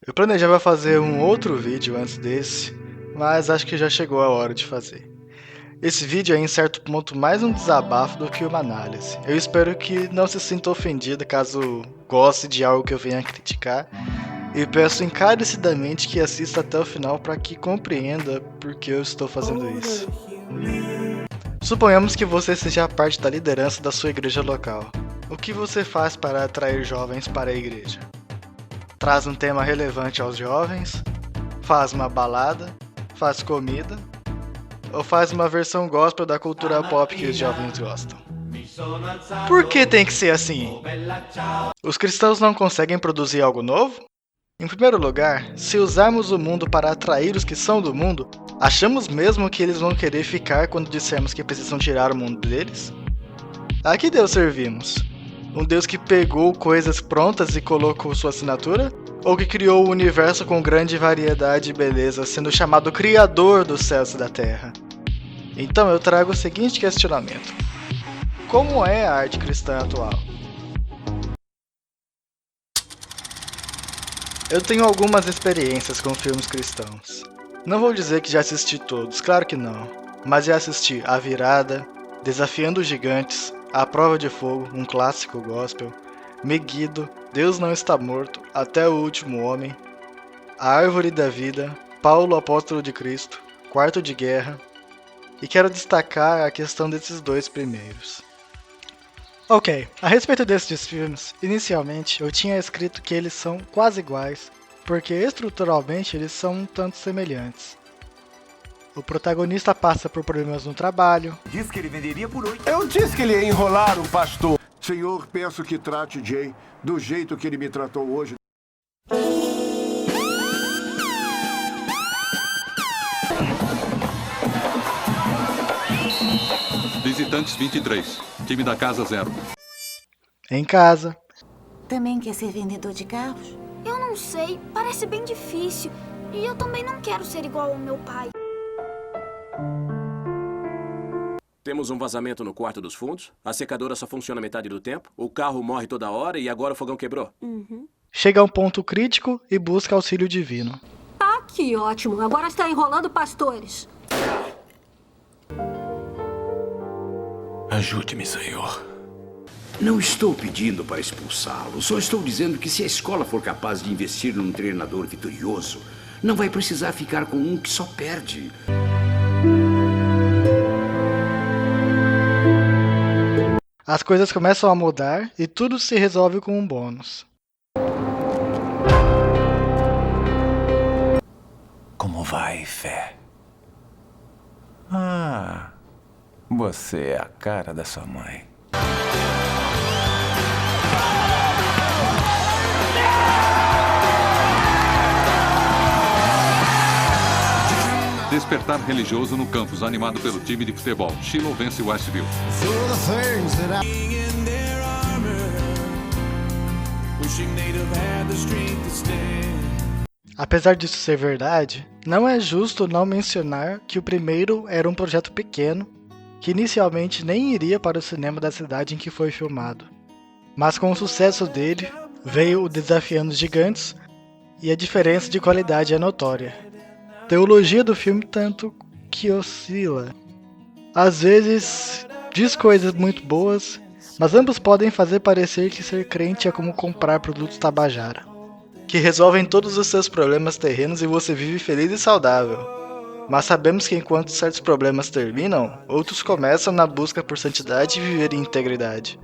Eu planejava fazer um outro vídeo antes desse, mas acho que já chegou a hora de fazer. Esse vídeo é em certo ponto mais um desabafo do que uma análise. Eu espero que não se sinta ofendido caso goste de algo que eu venha criticar, e peço encarecidamente que assista até o final para que compreenda por que eu estou fazendo isso. Suponhamos que você seja parte da liderança da sua igreja local. O que você faz para atrair jovens para a igreja? Traz um tema relevante aos jovens? Faz uma balada? Faz comida? Ou faz uma versão gospel da cultura pop que os jovens gostam? Por que tem que ser assim? Os cristãos não conseguem produzir algo novo? Em primeiro lugar, se usarmos o mundo para atrair os que são do mundo, achamos mesmo que eles vão querer ficar quando dissermos que precisam tirar o mundo deles? A que Deus servimos? Um Deus que pegou coisas prontas e colocou sua assinatura? Ou que criou o universo com grande variedade e beleza, sendo chamado Criador dos céus e da terra? Então eu trago o seguinte questionamento: como é a arte cristã atual? Eu tenho algumas experiências com filmes cristãos. Não vou dizer que já assisti todos, claro que não, mas já assisti A Virada, Desafiando os Gigantes, A Prova de Fogo, um clássico gospel, Megiddo, Deus Não Está Morto, Até o Último Homem, A Árvore da Vida, Paulo Apóstolo de Cristo, Quarto de Guerra, e quero destacar a questão desses dois primeiros. Ok, a respeito desses filmes, inicialmente eu tinha escrito que eles são quase iguais, porque estruturalmente eles são um tanto semelhantes. O protagonista passa por problemas no trabalho. Diz que ele venderia por 8. Eu disse que ele ia enrolar o pastor. Senhor, peço que trate Jay do jeito que ele me tratou hoje. Visitantes 23, time da casa 0. Em casa. Também quer ser vendedor de carros? Eu não sei, parece bem difícil. E eu também não quero ser igual ao meu pai. Temos um vazamento no quarto dos fundos, a secadora só funciona metade do tempo, o carro morre toda hora e agora o fogão quebrou. Chega a um ponto crítico e busca auxílio divino. Ah, que ótimo. Agora está enrolando pastores. Ajude-me, Senhor. Não estou pedindo para expulsá-lo, só estou dizendo que se a escola for capaz de investir num treinador vitorioso, não vai precisar ficar com um que só perde. As coisas começam a mudar e tudo se resolve com um bônus. Como vai, fé? Ah, você é a cara da sua mãe. Despertar religioso no campus, animado pelo time de futebol. Shiloh vence Westview. Apesar disso ser verdade, não é justo não mencionar que o primeiro era um projeto pequeno, que inicialmente nem iria para o cinema da cidade em que foi filmado. Mas com o sucesso dele, veio o Desafiando os Gigantes, e a diferença de qualidade é notória. Teologia do filme tanto que oscila. Às vezes diz coisas muito boas, mas ambos podem fazer parecer que ser crente é como comprar produtos Tabajara, que resolvem todos os seus problemas terrenos e você vive feliz e saudável. Mas sabemos que enquanto certos problemas terminam, outros começam na busca por santidade e viver em integridade.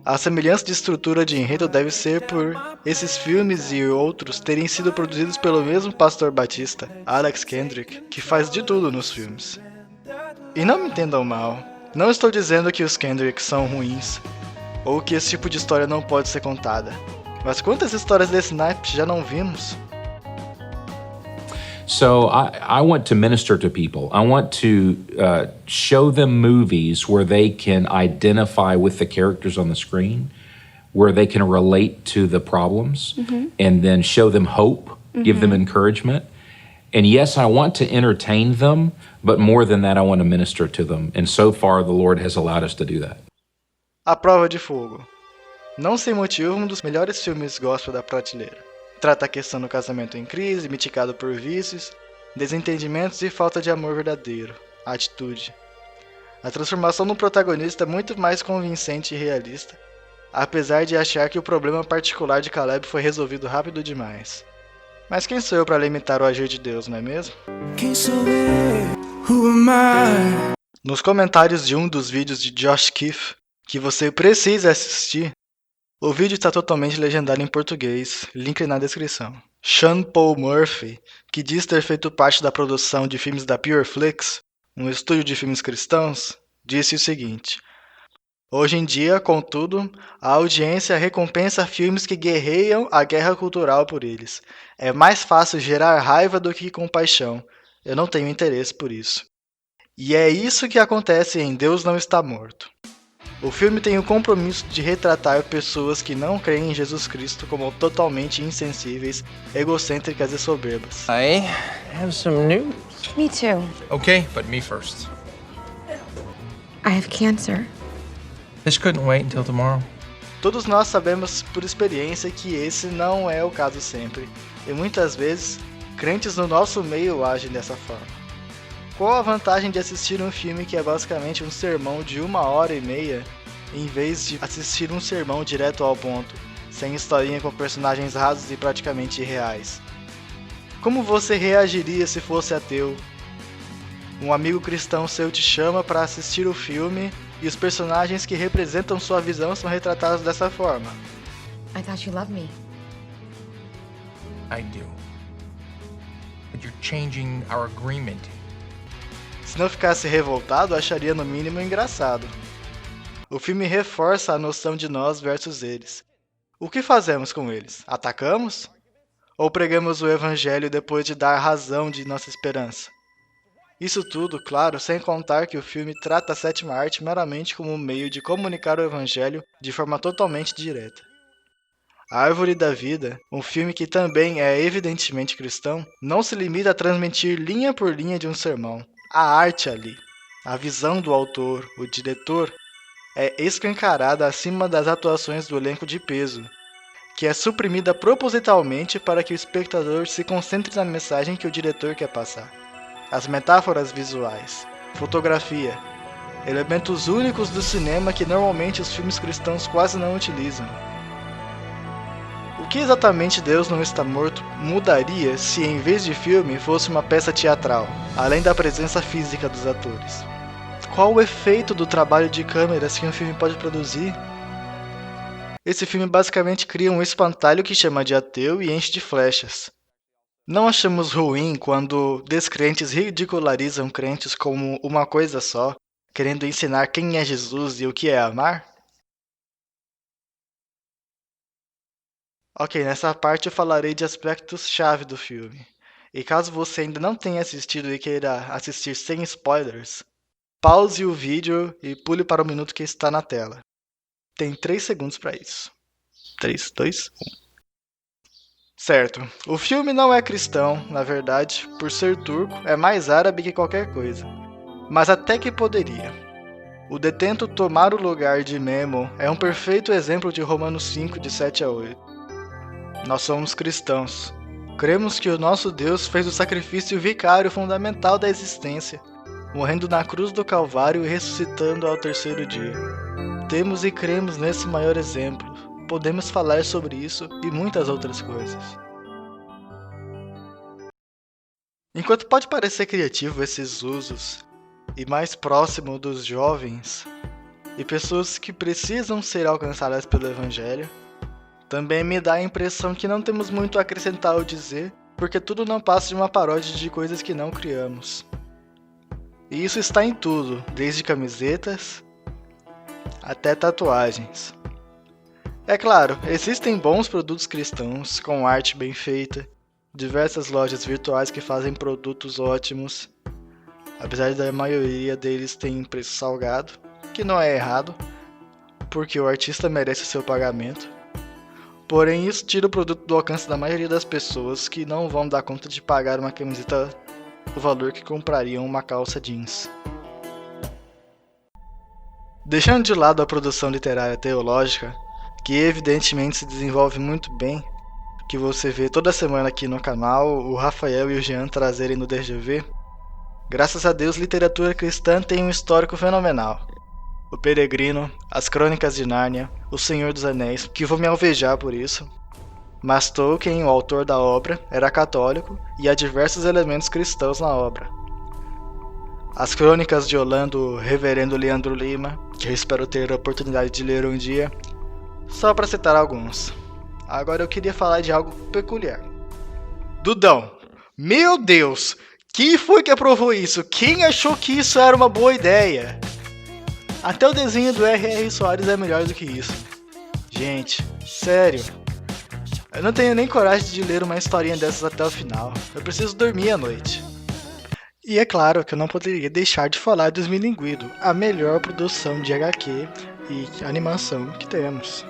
A semelhança de estrutura de enredo deve ser por esses filmes e outros terem sido produzidos pelo mesmo pastor batista, Alex Kendrick, que faz de tudo nos filmes. E não me entendam mal, não estou dizendo que os Kendrick são ruins, ou que esse tipo de história não pode ser contada. Mas quantas histórias desse naipe já não vimos? So I want to minister to people. I want to show them movies where they can identify with the characters on the screen, where they can relate to the problems, and then show them hope, give them encouragement. And yes, I want to entertain them, but more than that, I want to minister to them. And so far, the Lord has allowed us to do that. A Prova de Fogo. Não sem motivo, um dos melhores filmes gospel da prateleira. Trata a questão do casamento em crise, mitigado por vícios, desentendimentos e falta de amor verdadeiro, a atitude. A transformação do protagonista é muito mais convincente e realista, apesar de achar que o problema particular de Caleb foi resolvido rápido demais. Mas quem sou eu para limitar o agir de Deus, não é mesmo? Quem sou eu? Who am I? Nos comentários de um dos vídeos de Josh Keefe, que você precisa assistir, o vídeo está totalmente legendado em português, link na descrição. Sean Paul Murphy, que diz ter feito parte da produção de filmes da PureFlix, um estúdio de filmes cristãos, disse o seguinte: hoje em dia, contudo, a audiência recompensa filmes que guerreiam a guerra cultural por eles. É mais fácil gerar raiva do que compaixão. Eu não tenho interesse por isso. E é isso que acontece em Deus Não Está Morto. O filme tem o compromisso de retratar pessoas que não creem em Jesus Cristo como totalmente insensíveis, egocêntricas e soberbas. I have some news. Me too. Okay, but me first. I have cancer. This couldn't wait until tomorrow. Todos nós sabemos por experiência que esse não é o caso sempre, e muitas vezes, crentes no nosso meio agem dessa forma. Qual a vantagem de assistir um filme que é basicamente um sermão de 1h30, em vez de assistir um sermão direto ao ponto, sem historinha com personagens rasos e praticamente irreais? Como você reagiria se fosse ateu? Um amigo cristão seu te chama para assistir o filme e os personagens que representam sua visão são retratados dessa forma. I thought you loved me. I do. But you're changing our agreement. Se não ficasse revoltado, acharia no mínimo engraçado. O filme reforça a noção de nós versus eles. O que fazemos com eles? Atacamos? Ou pregamos o evangelho depois de dar razão de nossa esperança? Isso tudo, claro, sem contar que o filme trata a sétima arte meramente como um meio de comunicar o evangelho de forma totalmente direta. A Árvore da Vida, um filme que também é evidentemente cristão, não se limita a transmitir linha por linha de um sermão. A arte ali, a visão do autor, o diretor, é escancarada acima das atuações do elenco de peso, que é suprimida propositalmente para que o espectador se concentre na mensagem que o diretor quer passar. As metáforas visuais, fotografia, elementos únicos do cinema que normalmente os filmes cristãos quase não utilizam. O que exatamente Deus Não Está Morto mudaria se em vez de filme fosse uma peça teatral, além da presença física dos atores? Qual o efeito do trabalho de câmeras que um filme pode produzir? Esse filme basicamente cria um espantalho que chama de ateu e enche de flechas. Não achamos ruim quando descrentes ridicularizam crentes como uma coisa só, querendo ensinar quem é Jesus e o que é amar? Ok, nessa parte eu falarei de aspectos-chave do filme. E caso você ainda não tenha assistido e queira assistir sem spoilers, pause o vídeo e pule para o minuto que está na tela. Tem 3 segundos para isso. 3, 2, 1. Certo, o filme não é cristão, na verdade, por ser turco, é mais árabe que qualquer coisa. Mas até que poderia. O detento tomar o lugar de Memo é um perfeito exemplo de Romanos 5, de 7 a 8. Nós somos cristãos. Cremos que o nosso Deus fez o sacrifício vicário fundamental da existência, morrendo na cruz do Calvário e ressuscitando ao 3º dia. Temos e cremos nesse maior exemplo. Podemos falar sobre isso e muitas outras coisas. Enquanto pode parecer criativo esses usos, e mais próximo dos jovens e pessoas que precisam ser alcançadas pelo Evangelho, também me dá a impressão que não temos muito a acrescentar ou dizer, porque tudo não passa de uma paródia de coisas que não criamos. E isso está em tudo, desde camisetas até tatuagens. É claro, existem bons produtos cristãos, com arte bem feita, diversas lojas virtuais que fazem produtos ótimos, apesar da maioria deles tem preço salgado, que não é errado, porque o artista merece o seu pagamento. Porém, isso tira o produto do alcance da maioria das pessoas que não vão dar conta de pagar uma camiseta do valor que comprariam uma calça jeans. Deixando de lado a produção literária teológica, que evidentemente se desenvolve muito bem, que você vê toda semana aqui no canal, o Rafael e o Jean trazerem no DGV, graças a Deus, literatura cristã tem um histórico fenomenal. O Peregrino, As Crônicas de Nárnia, O Senhor dos Anéis, que vou me alvejar por isso. Mas Tolkien, o autor da obra, era católico e há diversos elementos cristãos na obra. As Crônicas de Olã do Reverendo Leandro Lima, que eu espero ter a oportunidade de ler um dia, só para citar alguns. Agora eu queria falar de algo peculiar. Dudão, meu Deus, quem foi que aprovou isso? Quem achou que isso era uma boa ideia? Até o desenho do R.R. Soares é melhor do que isso. Gente, sério. Eu não tenho nem coragem de ler uma historinha dessas até o final. Eu preciso dormir à noite. E é claro que eu não poderia deixar de falar do Esmilinguido, a melhor produção de HQ e animação que temos.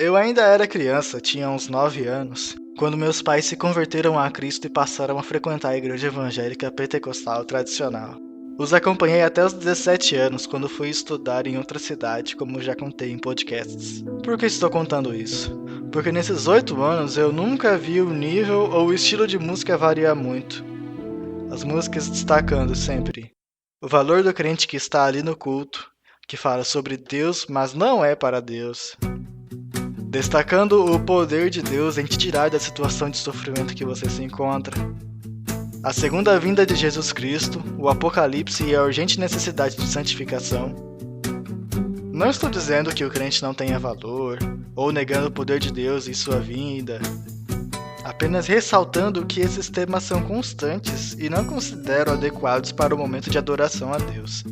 Eu ainda era criança, tinha uns 9 anos, quando meus pais se converteram a Cristo e passaram a frequentar a igreja evangélica pentecostal tradicional. Os acompanhei até os 17 anos, quando fui estudar em outra cidade, como já contei em podcasts. Por que estou contando isso? Porque nesses 8 anos eu nunca vi o nível ou o estilo de música variar muito. As músicas destacando sempre o valor do crente que está ali no culto, que fala sobre Deus, mas não é para Deus. Destacando o poder de Deus em te tirar da situação de sofrimento que você se encontra. A segunda vinda de Jesus Cristo, o Apocalipse e a urgente necessidade de santificação. Não estou dizendo que o crente não tenha valor, ou negando o poder de Deus e sua vinda. Apenas ressaltando que esses temas são constantes e não considero adequados para o momento de adoração a Deus.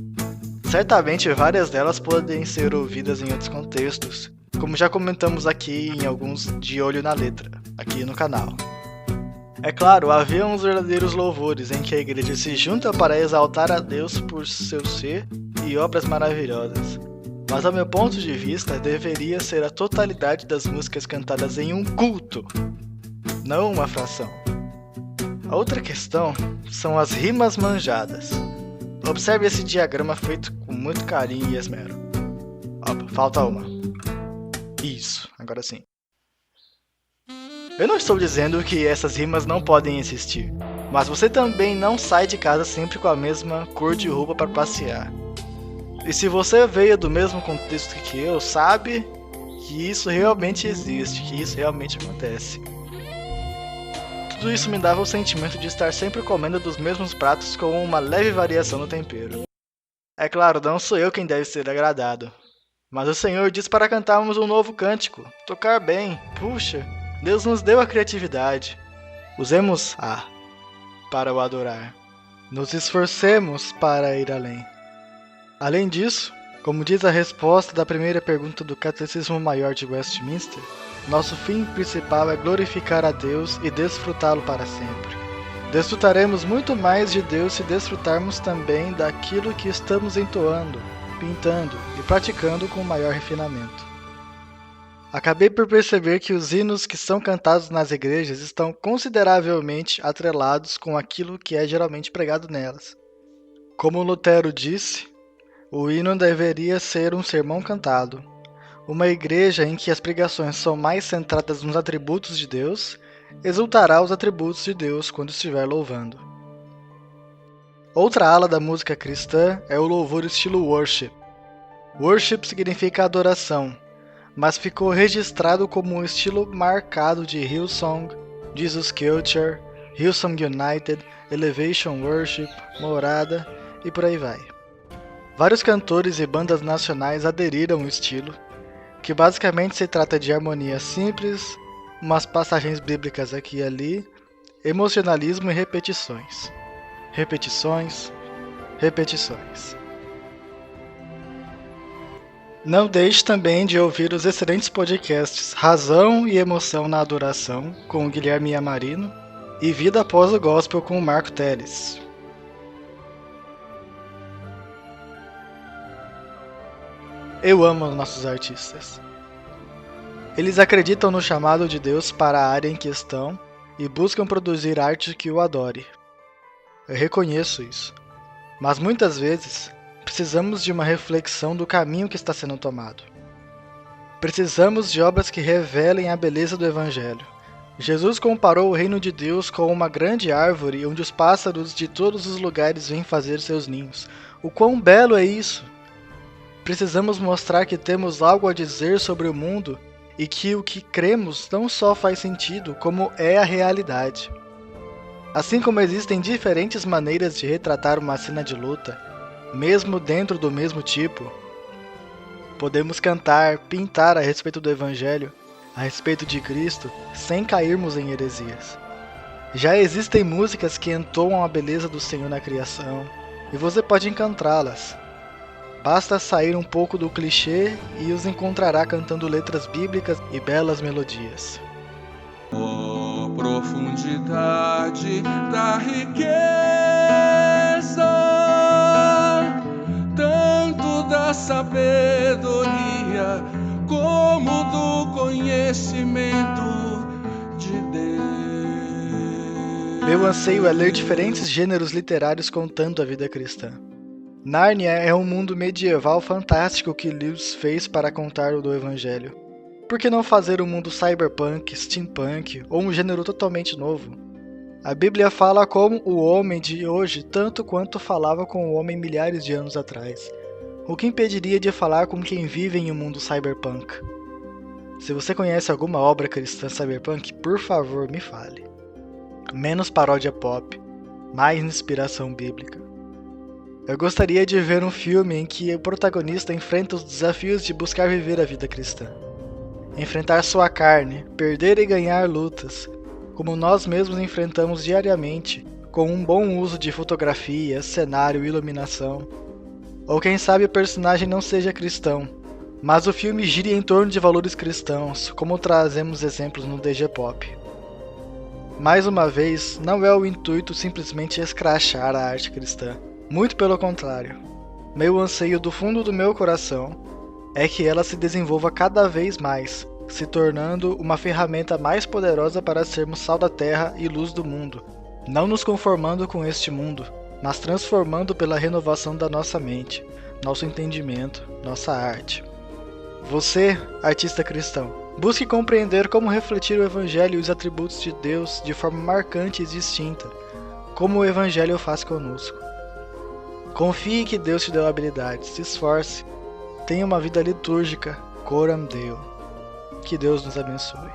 Certamente várias delas podem ser ouvidas em outros contextos, como já comentamos aqui em alguns de Olho na Letra, aqui no canal. É claro, havia uns verdadeiros louvores em que a igreja se junta para exaltar a Deus por seu ser e obras maravilhosas. Mas ao meu ponto de vista, deveria ser a totalidade das músicas cantadas em um culto, não uma fração. A outra questão são as rimas manjadas. Observe esse diagrama feito com muito carinho e esmero. Opa, falta uma. Isso, agora sim. Eu não estou dizendo que essas rimas não podem existir, mas você também não sai de casa sempre com a mesma cor de roupa para passear. E se você veio do mesmo contexto que eu, sabe que isso realmente existe, que isso realmente acontece. Tudo isso me dava o sentimento de estar sempre comendo dos mesmos pratos com uma leve variação no tempero. É claro, não sou eu quem deve ser agradado. Mas o Senhor diz para cantarmos um novo cântico, tocar bem. Puxa, Deus nos deu a criatividade. Usemos para o adorar. Nos esforcemos para ir além. Além disso, como diz a resposta da primeira pergunta do Catecismo Maior de Westminster, nosso fim principal é glorificar a Deus e desfrutá-lo para sempre. Desfrutaremos muito mais de Deus se desfrutarmos também daquilo que estamos entoando, pintando e praticando com maior refinamento. Acabei por perceber que os hinos que são cantados nas igrejas estão consideravelmente atrelados com aquilo que é geralmente pregado nelas. Como Lutero disse, o hino deveria ser um sermão cantado. Uma igreja em que as pregações são mais centradas nos atributos de Deus, exultará os atributos de Deus quando estiver louvando. Outra ala da música cristã é o louvor estilo worship. Worship significa adoração, mas ficou registrado como um estilo marcado de Hillsong, Jesus Culture, Hillsong United, Elevation Worship, Morada e por aí vai. Vários cantores e bandas nacionais aderiram ao estilo, que basicamente se trata de harmonia simples, umas passagens bíblicas aqui e ali, emocionalismo e repetições. Repetições, repetições. Não deixe também de ouvir os excelentes podcasts Razão e Emoção na Adoração, com o Guilherme Amarino, e Vida Após o Gospel, com o Marco Teles. Eu amo os nossos artistas. Eles acreditam no chamado de Deus para a área em questão e buscam produzir arte que o adore. Eu reconheço isso, mas muitas vezes precisamos de uma reflexão do caminho que está sendo tomado. Precisamos de obras que revelem a beleza do Evangelho. Jesus comparou o reino de Deus com uma grande árvore onde os pássaros de todos os lugares vêm fazer seus ninhos. O quão belo é isso! Precisamos mostrar que temos algo a dizer sobre o mundo e que o que cremos não só faz sentido, como é a realidade. Assim como existem diferentes maneiras de retratar uma cena de luta, mesmo dentro do mesmo tipo, podemos cantar, pintar a respeito do Evangelho, a respeito de Cristo, sem cairmos em heresias. Já existem músicas que entoam a beleza do Senhor na criação, e você pode encontrá-las. Basta sair um pouco do clichê e os encontrará cantando letras bíblicas e belas melodias. Oh, profundidade da riqueza, tanto da sabedoria como do conhecimento de Deus. Meu anseio é ler diferentes gêneros literários contando a vida cristã. Nárnia é um mundo medieval fantástico que Lewis fez para contar o do Evangelho. Por que não fazer um mundo cyberpunk, steampunk ou um gênero totalmente novo? A Bíblia fala como o homem de hoje tanto quanto falava com o homem milhares de anos atrás. O que impediria de falar com quem vive em um mundo cyberpunk? Se você conhece alguma obra cristã cyberpunk, por favor me fale. Menos paródia pop, mais inspiração bíblica. Eu gostaria de ver um filme em que o protagonista enfrenta os desafios de buscar viver a vida cristã. Enfrentar sua carne, perder e ganhar lutas, como nós mesmos enfrentamos diariamente, com um bom uso de fotografia, cenário e iluminação. Ou quem sabe o personagem não seja cristão, mas o filme gire em torno de valores cristãos, como trazemos exemplos no DG Pop. Mais uma vez, não é o intuito simplesmente escrachar a arte cristã. Muito pelo contrário. Meu anseio do fundo do meu coração é que ela se desenvolva cada vez mais, se tornando uma ferramenta mais poderosa para sermos sal da terra e luz do mundo, não nos conformando com este mundo, mas transformando pela renovação da nossa mente, nosso entendimento, nossa arte. Você, artista cristão, busque compreender como refletir o Evangelho e os atributos de Deus de forma marcante e distinta, como o Evangelho faz conosco. Confie que Deus te deu habilidades, se esforce, tenha uma vida litúrgica, coram Deo. Que Deus nos abençoe.